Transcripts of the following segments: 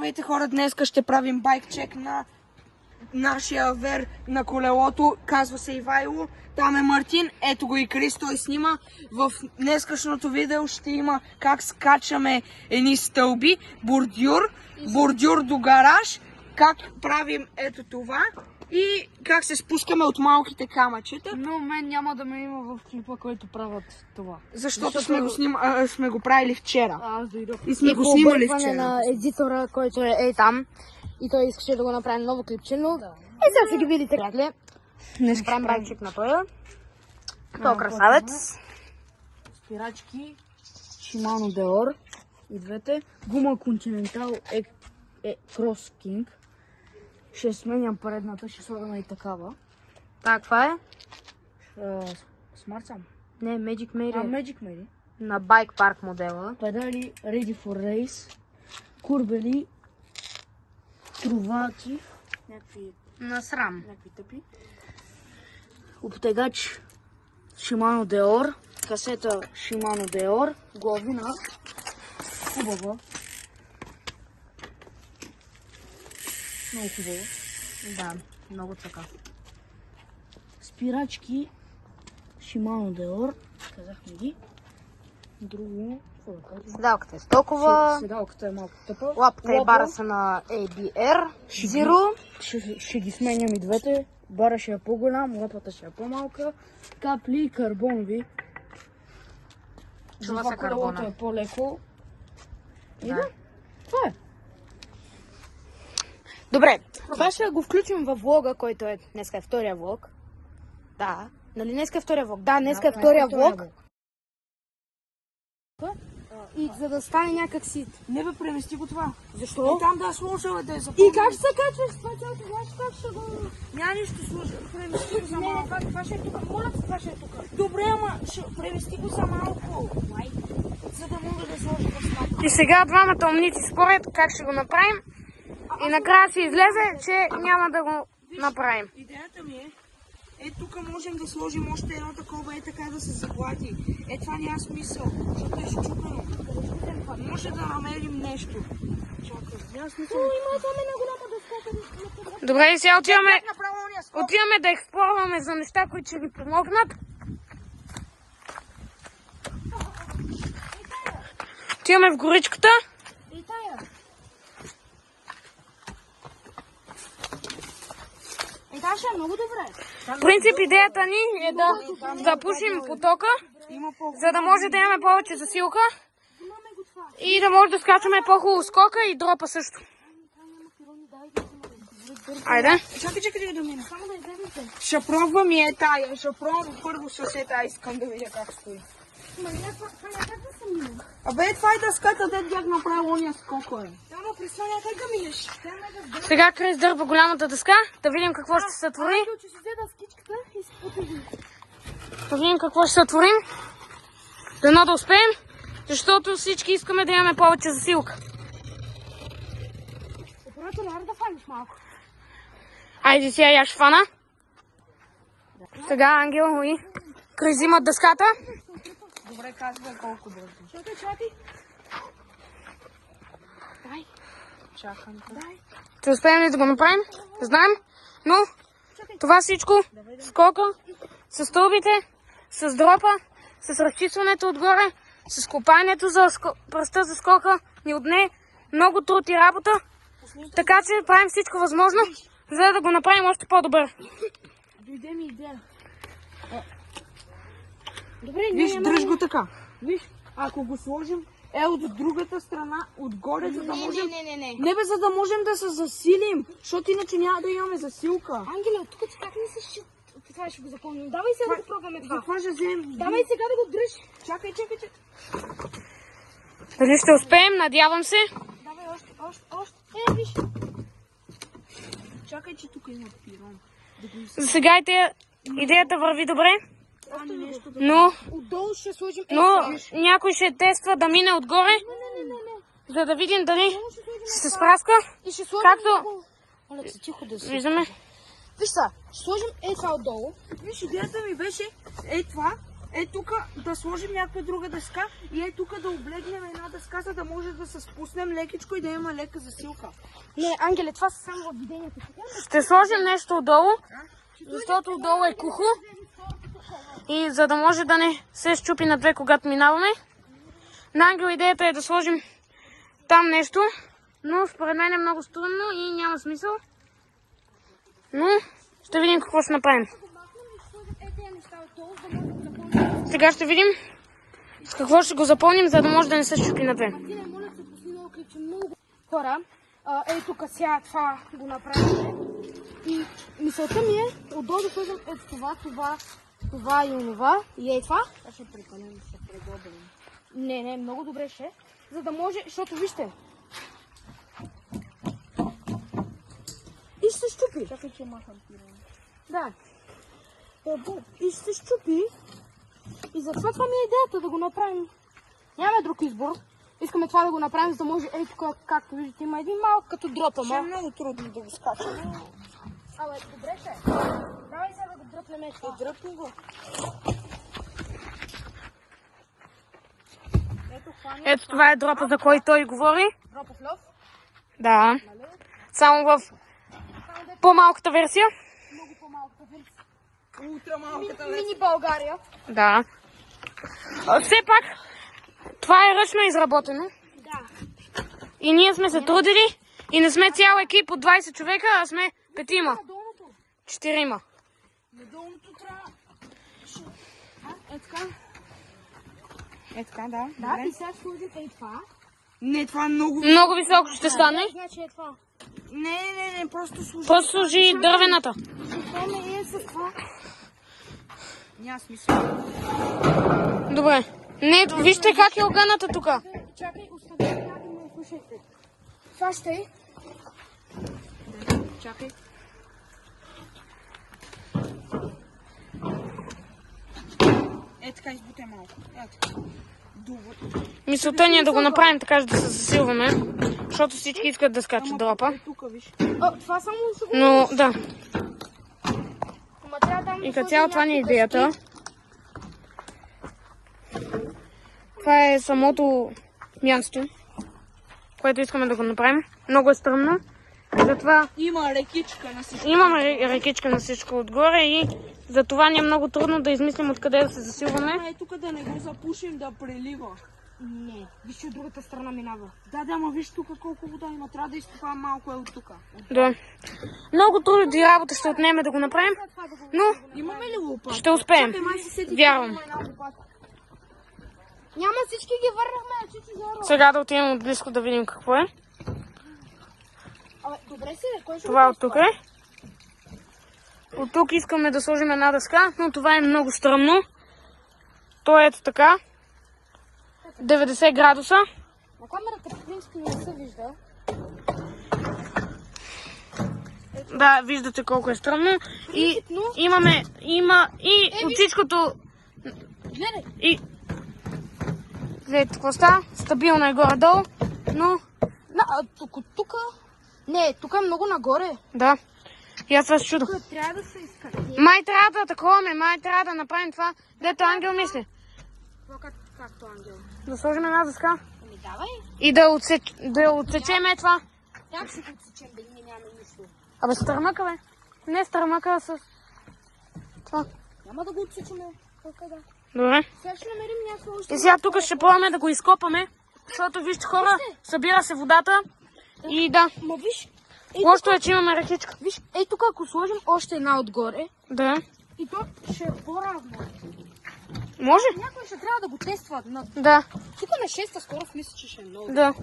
Здравейте хора, днеска ще правим байкчек на нашия вер на колелото. Казва се Ивайло, там е Мартин, ето го и Крис, той снима. В днескашното видео ще има как скачаме едни стълби, бордюр до гараж, как правим ето това и как се спускаме от малките камъчета. Но мен няма да ме има в клипа, който правят това. Защото сме го правили вчера. Аз дойдох. И сме го снимали вчера. На едитора, който е там. И той искаше да го направи ново клипче, но... И сега ще ги видите, приятели. Ще правим байкчек на този. Той красавец. Спирачки, Shimano Deore. И двете. Гума Continental Cross King. Ще сменям предната, ще слагам и такава. Так, това е? Smart Sam. Не, Magic Made. Magic Made. На Bike Park модела. Педали Ready for Race. Курбели. Трувачи. Някакви тъпи. Обтегач Shimano Deore. Касета Shimano Deore. Главина. Хубава. Много хубаво. Да, много така. Спирачки Shimano Deore. Казахме ги. Друго. Седалката е стокова. Седалката е малко тъпа. Лапата и бара са на ABR. Zero. Ще ги сменям и двете. Бара ще е по-голям, лапата ще е по-малка. Капли карбонови. Това са карбона. Е по-леко. Да. Това е. Добре, това ще го включим във влога, който е днеска е втория влог. Да. Нали днеска е втория влог? Да, днеска е втория влог. И за да стане някак си... Не бе, премести го това. Защо? И там да слушаме да е запомни. И как ще се качваш това цялото? Знаеш как ще го... Няма нищо слуша. Премести го за малко. Това ще е тук. Моля се, това ще е тук. Добре, ама премести го за малко. За да мога да сложа в стапа. И сега двамата умници спорят как ще го направим. И накрая се излезе, че няма да го направим. Идеята ми е, тук можем да сложим още едно такова, така да се заглади. Това няма смисъл, защото е щупено. Може да намерим нещо. Чакай, няма смисъл. Има там една голяма дъска. Добре, и сега отиваме да експлорваме за неща, които ще ви помогнат. Отиваме в горичката. И тая. Това ще е много добре. В принцип идеята ни е да запушим потока, за да може да имаме повече засилка и да може да скачаме по-хубаво скока и дропа също. Айде. Чакай да мина. Само да излезете. Ще пробвам и тая. Ще пробвам първо с тая. Искам да видя как стои. Ма как да се мина? Абе, това е дъската, дед бях направил ония скока. Ама представя как да минеш. Сега Крис дърпа голямата дъска, да видим какво ще се сътвори. Че си взе дъскичката и се потегли. Да видим какво ще се сътворим. Дано да успеем, защото всички искаме да имаме повече засилка. Оператор, няма да фаниш малко. Айде сега я ще фана. Сега Ангел и Крис взимат дъската. Добре, казвай колко бързо. Чакай. Дай. Чакам. Дай. Ще успеем ли да го направим? Знаем. Но това всичко, скока, с стълбите, с дропа, с разчистването отгоре, с копанието за пръста за скока ни отне много труд и работа. Така че правим всичко възможно, за да го направим още по-добър. Дойде ми идея. Добре, Виж, дръж го така. Виж, ако го сложим от другата страна, отгоре, за да можем... Не бе, за да можем да се засилим, защото иначе няма да имаме засилка. Ангеле, тук как не се това ще го запомним. Давай сега да го пробваме това. Какво ще вземем? Давай сега да го дръж. Чакай. Дали ще успеем? Надявам се. Давай още. Виж. Чакай, че тук има пирон. За сега идеята върви добре. Но отдолу ще сложим. Някой ще тества да мине отгоре, за да видим дали ще се спраска. И ще сложим както Олег, тихо да си. виждаме. Виж са, ще сложим това отдолу. Виж, идеята ми беше това Е тук да сложим някаква друга дъска и е тук да облегнем една дъска, за да може да се спуснем лекичко и да има лека засилка. Не, Ангеле, това са само виденията. Ще сложим нещо отдолу, защото отдолу е кухо. И за да може да не се щупи на две, когато минаваме. На Ангел идеята е да сложим там нещо, но според мен е много струмно и няма смисъл. Но ще видим какво ще направим. Сега ще видим с какво ще го запълним, за да може да не се щупи на две. Хора, ей тук сега това го направим. И мисълта ми е отдолу да сложим това и онова. И ей това. Аз ще прекалено, ще прегобим. Не, много добре ще. За да може, защото вижте. И ще се щупи. Чакай, че махам пиране. Да. И ще се щупи. И затова това ми е идеята да го направим. Нямаме друг избор. Искаме това да го направим, за да може, ей тук, както виждате, има един малък като дропа. Ще е много трудно да го скачаме. Абе, добре ще. Давай сега да го дръпнем това. Дръпни го. Ето това е дропа, за който той говори. Дропа в лъв. Да. Само в по-малката версия. Много по-малката версия. Ултра малката Мини България. Да. Все пак, това е ръчно изработено. Да. И ние сме се трудили и не сме цял екип от 20 човека, а сме 5-ма. 4-ма. Надолното трябва... Е така. Е така, да. Да, и сега сложим ей това. Не, това е много... Много високо ще стане. Значи е това. Не, просто служи. Просто служи дървената. Това не е с това. Няма смисъл. Добре. Не, вижте как е огъната тук. Чакай, остави да ме слушайте. Това ще е. Чакай. Е така, избутай малко. Е така. Мисълта ни е да го направим така, за да се засилваме. Защото всички искат да скачат дропа. Е тук, виж. Това само ще го... Но, да. Ама трябва там И да като сложим цяло това ни е някакви идеята. дъски. Това е самото място, което искаме да го направим. Много е стръмно. Затова Има рекичка на всичко. имаме рекичка на всичко отгоре и затова ни е много трудно да измислим откъде да се засилваме. Е тук да не го запушим да прелива. Не, виж, че от другата страна минава. Да, ма виж тук колко вода има. Трябва да изкопаем малко от тук. Да. Много трудно и работа ще отнеме да го направим, но Имаме ли лопата? ще успеем. Чакай, май се сетих, Вярвам. че има една лопата. Няма, всички ги върнахме, чичи Зоро. Сега да отидем отблизко да видим какво е. Абе, добре си, кой ще Това го от тук е. От тук искаме да сложим една дъска, но това е много стръмно. То е ето така. 90 градуса. На камерата по принцип не се вижда. Да, виждате колко е стръмно. И има и от всичкото. Гледай. И гледайте какво става. Стабилно е горе-долу, но Тук... Не, тук е много нагоре. да. И аз това се чудо. Тук трябва да се изкати. Май трябва да таковаме, май трябва да направим това, дето Ангел мисли. Това както Ангел. Да сложим една дъска Ами давай. и да отсечем това. Как ще го отсечем, да ние нямаме нищо? Абе с търмъка, бе. Не с търмъка, а с това. Няма да го отсечеме. Къде? Добре. Сега ще намерим някакво още. И сега тук ще пробваме да го изкопаме, защото вижте хора, събира се водата и да. Ма виж, Лошото е, че имаме ръкичка. виж, ей тук ако сложим още една отгоре, Да. и то ще е по-равно. Може? Някой ще трябва да го тества. Да. Тук на 6-та скорост мисля, че ще е много. Да.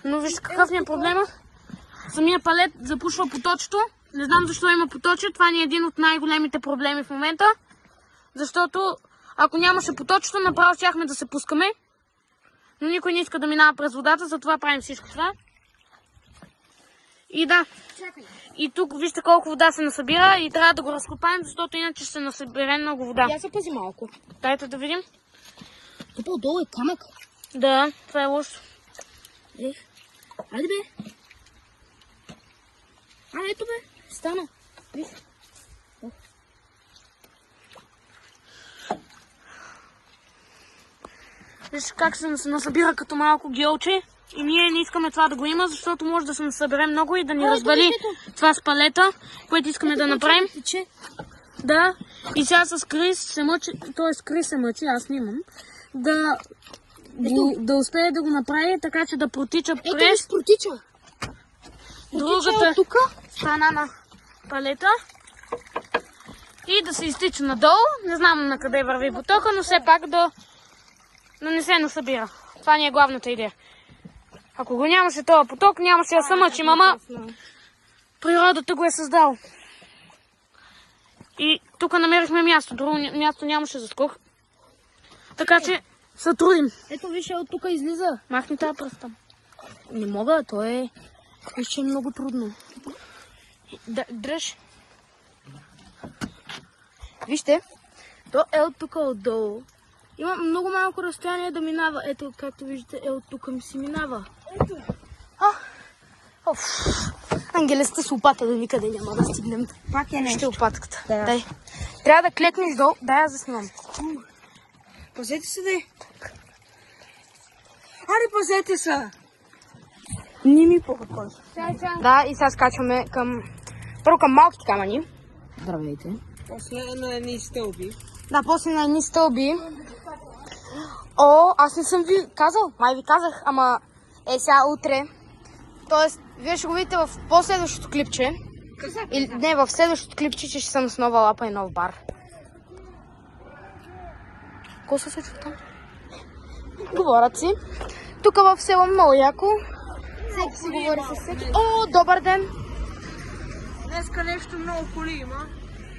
Но вижте какъв ни е проблема. Самия палет запушва поточето. Не знам защо има поточе. Това ни е един от най-големите проблеми в момента. Защото ако нямаше поточето, направо щяхме да се пускаме. Но никой не иска да минава през водата, затова правим всичко това. И да. Чакай. И тук вижте колко вода се насъбира и трябва да го разкопаем, защото иначе ще се насъбере много вода. Я се пази малко. Дайте да видим. Тук отдолу е камък. Да, това е лошо. Айде бе. Ето бе. Стана. Виж. Виж как се насъбира като малко гелче. И ние не искаме това да го има, защото може да се насъбере много и да ни развали това с палета, което искаме да направим. Да. И сега с Крис се мъчи, т.е. Крис се мъчи, аз снимам, да успее да го направи, така че да протича през другата страна на палета и да се изтича надолу. Не знам на къде върви потока, но все пак да не се насъбира. Това ни е главната идея. Ако го нямаше този поток, нямаше да се мъчим, ама природата го е създал. И тук намерихме място, друго място нямаше за скок. Така че се трудим. Ето виж, от тук излиза. Махни тази пръста. Не мога, то е... Виж, е много трудно. Дръж. Вижте, то е от тук отдолу. Има много малко разстояние да минава. Ето, както виждате, е от тук ми си минава. Ето. Ангелеста с лопата да никъде няма да стигнем. Пак е нещо. Ще лопатката. Да. Дай. Трябва да клекнеш долу. Дай, аз заснимам. Пазете се, дай. Аре, пазете се. Не ми пука кой. Да, и сега скачваме първо към малките камъни. Здравейте. После на едни стълби. Да, после на едни стълби. О, аз не съм ви казал. Май ви казах, ама сега утре. Тоест, вие ще го видите в последващото клипче. Или не, в следващото клипче, че ще съм с нова лапа и нов бар. Какво се случва там? Говорят си. Тук в село много яко. Всеки си говори със всеки. О, добър ден! Днеска нещо много коли има.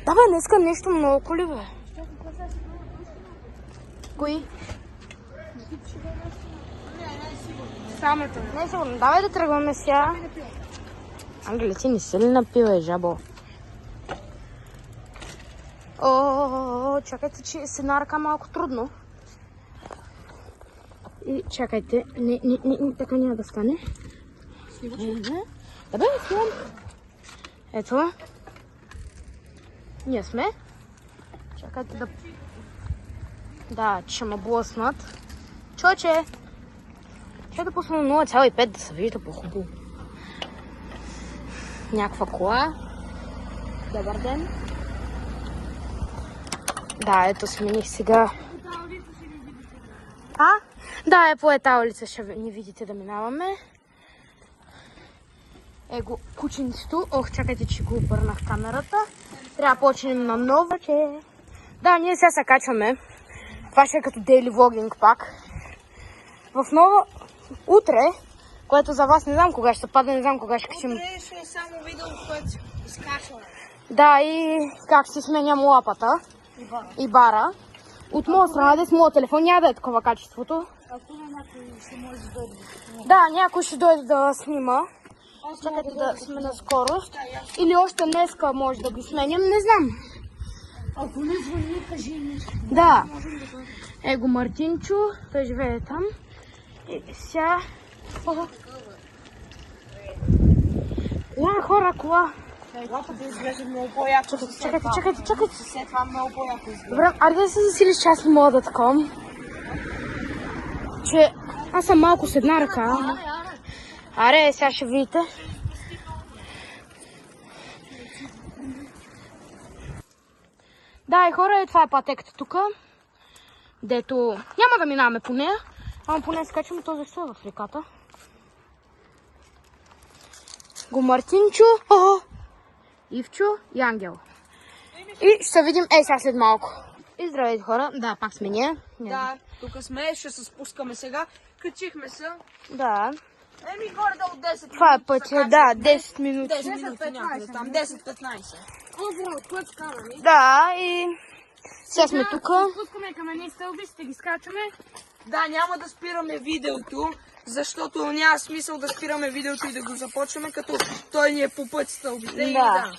Да бе, днеска нещо много коли, бе. Кои? Самето. Не е сигурно. Давай да тръгваме сега. Ангеле, ти не си ли напила, жабо? О, чакайте, че с една ръка малко трудно. И чакайте, не, така няма да стане. Снимаш? Да бе, снимам. Ето. Ние сме. Чакайте да... Да, че ме блъснат. Чоче! Ще да пусна 0,5 да се вижда по-хубаво. Някаква кола. Добър ден. Да, ето смених сега. Да, по една улица ще ни видите да минаваме. Его кученцето. Ох, чакайте, че го обърнах камерата. Трябва да почнем на ново. Да, ние сега се качваме. Това ще е като дейли влогинг пак. В нова утре, което за вас не знам кога ще падне, не знам кога ще качим. Утре ще е само видео, което изкачваме. Да, и как си сменям лапата и бара. От моя страна, да с моя телефон няма да е такова качеството. Някой ще може да дойде. Да, някой ще дойде да снима. Чакайте да сме на скорост. Или още днеска може да го сменям, не знам. Ако не звъни, кажи нещо. Да. Его Мартинчо, той живее там. И сега... Хора, кола. Лапата изглежда много по-яко. Чакайте. След това много по-яко изглежда. Добре, аре да се засилиш, че аз не мога да таком. Че аз съм малко с една ръка. Аре, сега ще видите. Да, и хора, това е пътеката тук. Дето няма да минаваме по нея, ама поне скачаме този защо е в реката. Го Мартинчо, Ивчо и Ангел. И ще се видим сега след малко. И здравейте хора, да, пак сме ние. Да, тук сме, ще се спускаме сега. Качихме се. Да. Горе от 10 минути. Това е пътя, да, 10 минути. 10 минути някъде там, 10-15. Да, и сега сме тук. Спускаме към едни стълби, ще ги скачаме. Да, няма да спираме видеото, защото няма смисъл да спираме видеото и да го започваме, като той ни е по път стълбите. Да.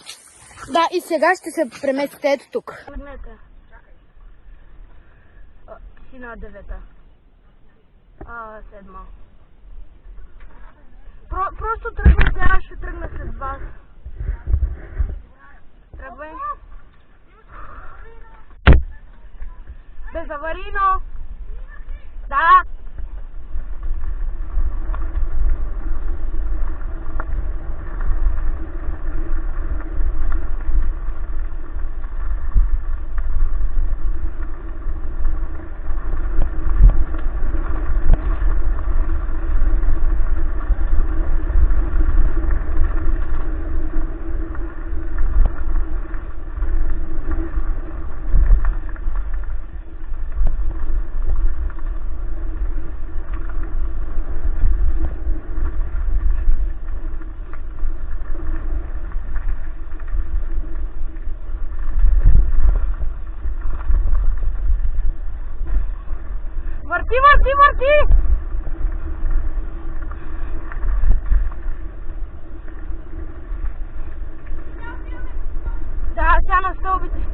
Да, и сега ще се преместите ето тук. Погледнете. Си на 9-та. 7-ма. Просто тръгнете, аз ще тръгна след вас. Тръгвай. Безаварийно. Да. Върти! Да, сега на стълбите.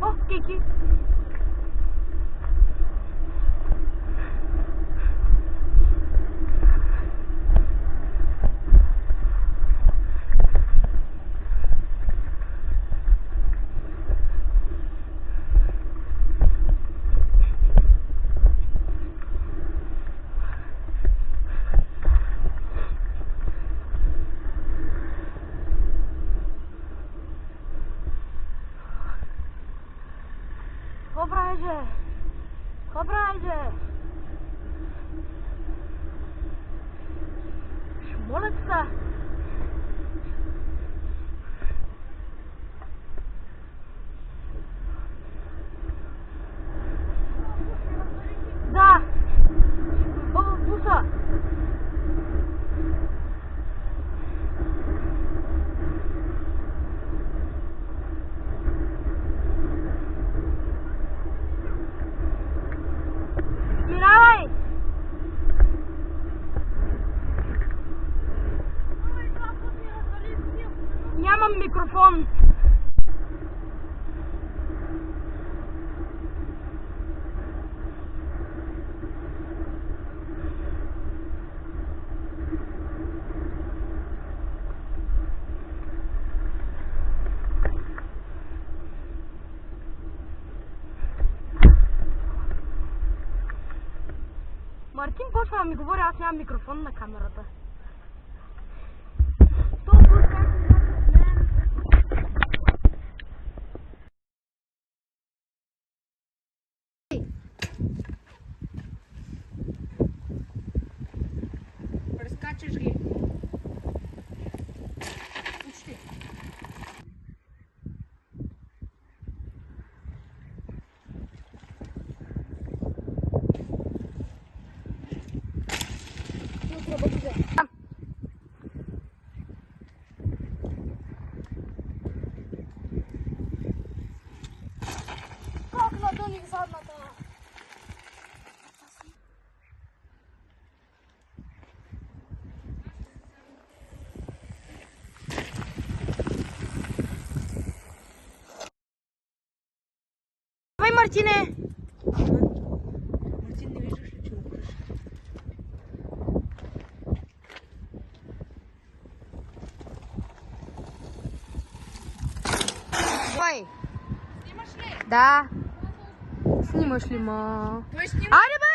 О, Кики! Кобрайже! Шмолеца! Да! О, буса! Минавай! Нямам микрофон. Мартин почва да ми говори, аз нямам микрофон на камерата. Прескачаш ги. Почти. Как надолу задната? Давай, Мартине! Мартин, не виждаш ли, че упреш? Давай! Снимаш ли? Да. Снимаш ли, ма? Той снима. Айде, бе!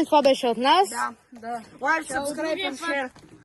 Това беше от нас. Да. Лайк, subscribe and share.